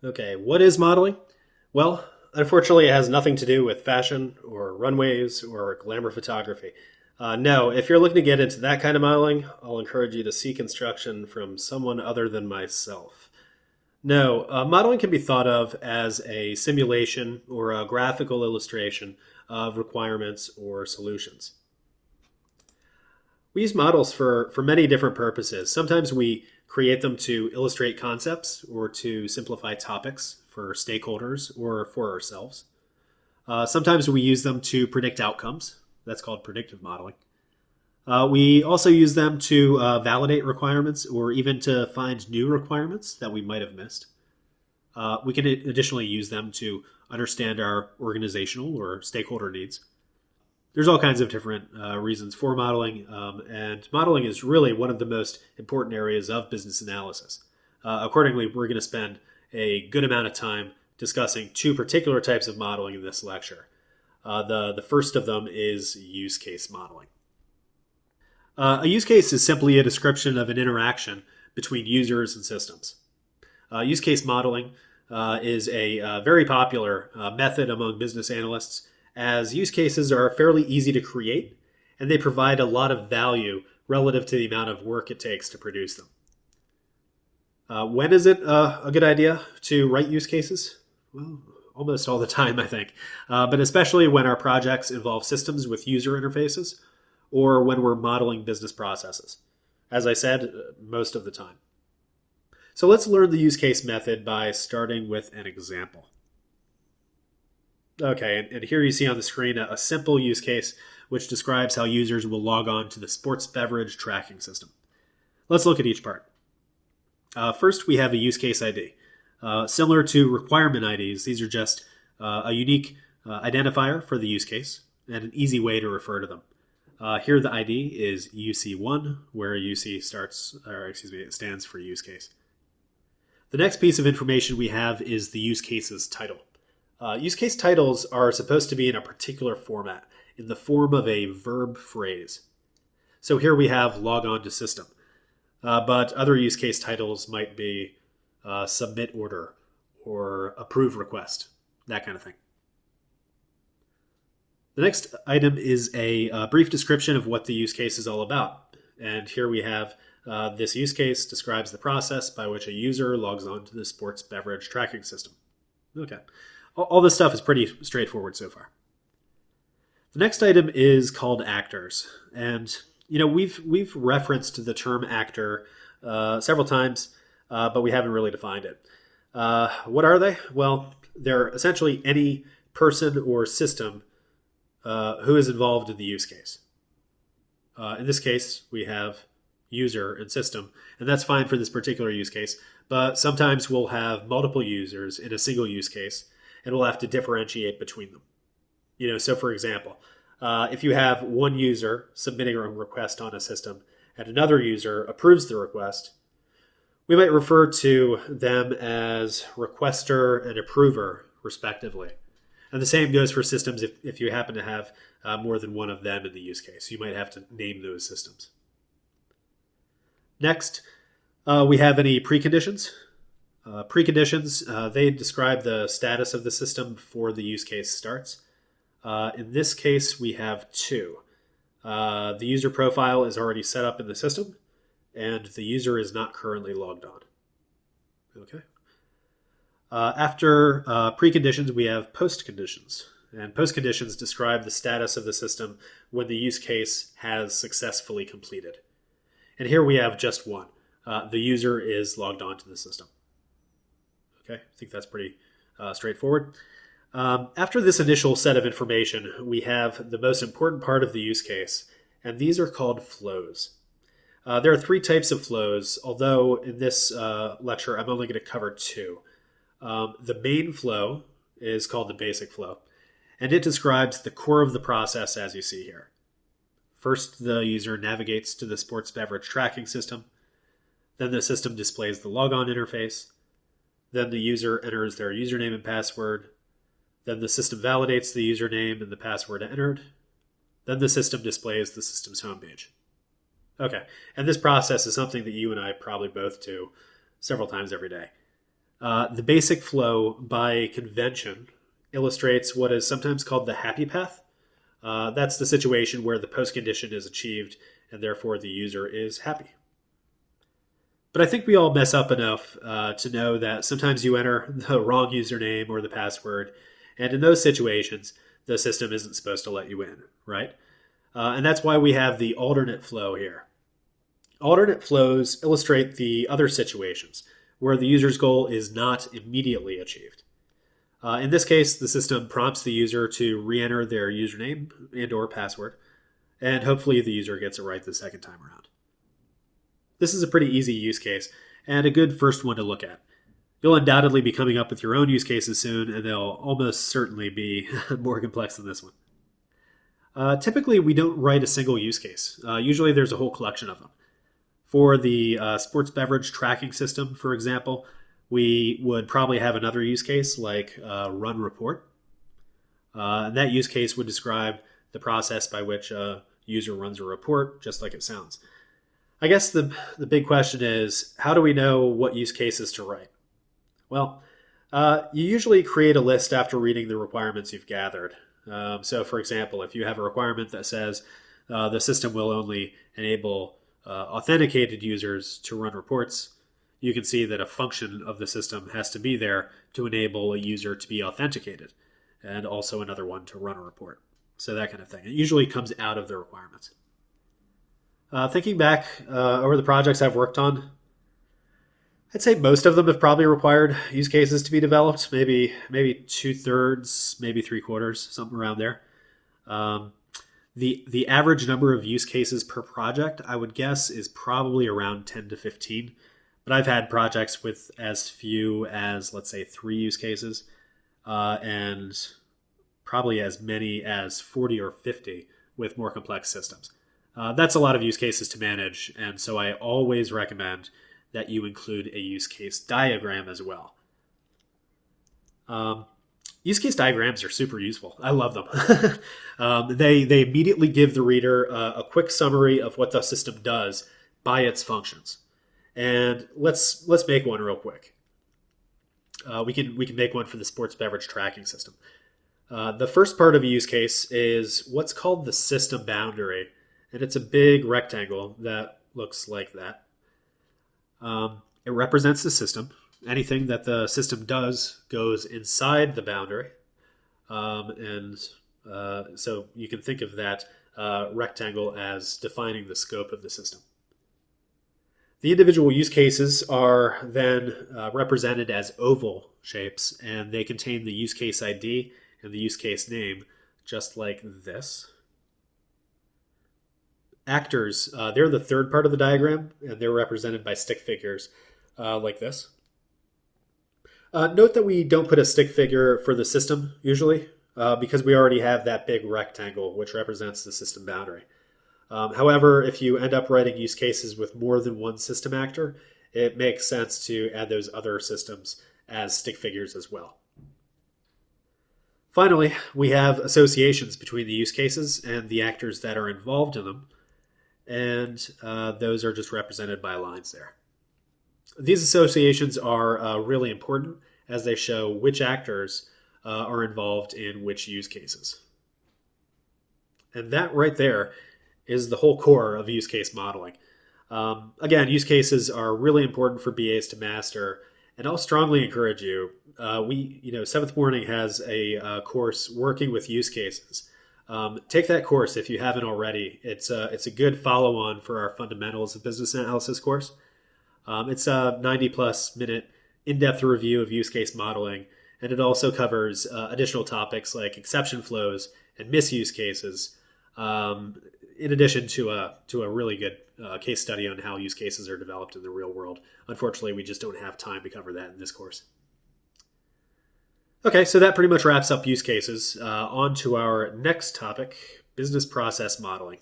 Okay, what is modeling? Well, unfortunately, it has nothing to do with fashion or runways or glamour photography. No, if you're looking to get into that kind of modeling, I'll encourage you to seek instruction from someone other than myself. No, modeling can be thought of as a simulation or a graphical illustration of requirements or solutions. We use models for many different purposes. Sometimes we create them to illustrate concepts or to simplify topics for stakeholders or for ourselves. Sometimes we use them to predict outcomes. That's called predictive modeling. We also use them to validate requirements or even to find new requirements that we might have missed. We can additionally use them to understand our organizational or stakeholder needs. There's all kinds of different reasons for modeling, and modeling is really one of the most important areas of business analysis. Accordingly, we're going to spend a good amount of time discussing two particular types of modeling in this lecture. The first of them is use case modeling. A use case is simply a description of an interaction between users and systems. Use case modeling is a very popular method among business analysts, as use cases are fairly easy to create and they provide a lot of value relative to the amount of work it takes to produce them. When is it a good idea to write use cases? Well, almost all the time, I think, but especially when our projects involve systems with user interfaces or when we're modeling business processes. As I said, most of the time. So let's learn the use case method by starting with an example. Okay, and here you see on the screen a simple use case which describes how users will log on to the sports beverage tracking system. Let's look at each part. First, we have a use case ID. Similar to requirement IDs, these are just a unique identifier for the use case and an easy way to refer to them. Here the ID is UC1, where UC it stands for use case. The next piece of information we have is the use case's title. Use case titles are supposed to be in a particular format, in the form of a verb phrase. So here we have log on to system, but other use case titles might be submit order or approve request, that kind of thing. The next item is a brief description of what the use case is all about. And here we have this use case describes the process by which a user logs on to the sports beverage tracking system. Okay. All this stuff is pretty straightforward so far. The next item is called actors. And, we've referenced the term actor several times, but we haven't really defined it. What are they? Well, they're essentially any person or system who is involved in the use case. In this case, we have user and system, and that's fine for this particular use case, but sometimes we'll have multiple users in a single use case, and we'll have to differentiate between them. So for example, if you have one user submitting a request on a system and another user approves the request, we might refer to them as requester and approver, respectively. And the same goes for systems if you happen to have more than one of them in the use case. You might have to name those systems. Next, we have any preconditions. Preconditions, they describe the status of the system before the use case starts. In this case, we have two. The user profile is already set up in the system, and the user is not currently logged on. Okay. After preconditions, we have postconditions. And postconditions describe the status of the system when the use case has successfully completed. And here we have just one. The user is logged on to the system. Okay, I think that's pretty straightforward. After this initial set of information, we have the most important part of the use case, and these are called flows. There are three types of flows, although in this lecture I'm only going to cover two. The main flow is called the basic flow, and it describes the core of the process as you see here. First, the user navigates to the sports beverage tracking system. Then the system displays the logon interface. Then the user enters their username and password. Then the system validates the username and the password entered. Then the system displays the system's homepage. Okay, and this process is something that you and I probably both do several times every day. The basic flow, by convention, illustrates what is sometimes called the happy path. That's the situation where the postcondition is achieved and therefore the user is happy. But I think we all mess up enough to know that sometimes you enter the wrong username or the password, and in those situations, the system isn't supposed to let you in, right? And that's why we have the alternate flow here. Alternate flows illustrate the other situations where the user's goal is not immediately achieved. In this case, the system prompts the user to re-enter their username and or password, and hopefully the user gets it right the second time around. This is a pretty easy use case and a good first one to look at. You'll undoubtedly be coming up with your own use cases soon, and they'll almost certainly be more complex than this one. Typically, we don't write a single use case. Usually there's a whole collection of them. For the sports beverage tracking system, for example, we would probably have another use case like run report. And that use case would describe the process by which a user runs a report, just like it sounds. I guess the big question is, how do we know what use cases to write? Well, you usually create a list after reading the requirements you've gathered. So, for example, if you have a requirement that says the system will only enable authenticated users to run reports, you can see that a function of the system has to be there to enable a user to be authenticated, and also another one to run a report. So that kind of thing. It usually comes out of the requirements. Thinking back over the projects I've worked on, I'd say most of them have probably required use cases to be developed, maybe 2/3, maybe 3/4, something around there. The average number of use cases per project, I would guess, is probably around 10 to 15. But I've had projects with as few as, let's say, 3 use cases, and probably as many as 40 or 50 with more complex systems. That's a lot of use cases to manage, and so I always recommend that you include a use case diagram as well. Use case diagrams are super useful. I love them. They immediately give the reader a quick summary of what the system does by its functions. And let's make one real quick. We can make one for the sports beverage tracking system. The first part of a use case is what's called the system boundary, and it's a big rectangle that looks like that. It represents the system. Anything that the system does goes inside the boundary. So you can think of that rectangle as defining the scope of the system. The individual use cases are then represented as oval shapes, and they contain the use case ID and the use case name, just like this. Actors, they're the third part of the diagram, and they're represented by stick figures like this. Note that we don't put a stick figure for the system, usually, because we already have that big rectangle, which represents the system boundary. However, if you end up writing use cases with more than one system actor, it makes sense to add those other systems as stick figures as well. Finally, we have associations between the use cases and the actors that are involved in them, and those are just represented by lines there. These associations are really important as they show which actors are involved in which use cases. And that right there is the whole core of use case modeling. Again, use cases are really important for BAs to master, and I'll strongly encourage you. Seventh Morning has a course working with use cases. Take that course if you haven't already. It's a good follow-on for our Fundamentals of Business Analysis course. It's a 90-plus minute in-depth review of use case modeling, and it also covers additional topics like exception flows and misuse cases, in addition to a really good case study on how use cases are developed in the real world. Unfortunately, we just don't have time to cover that in this course. Okay, so that pretty much wraps up use cases. On to our next topic, business process modeling.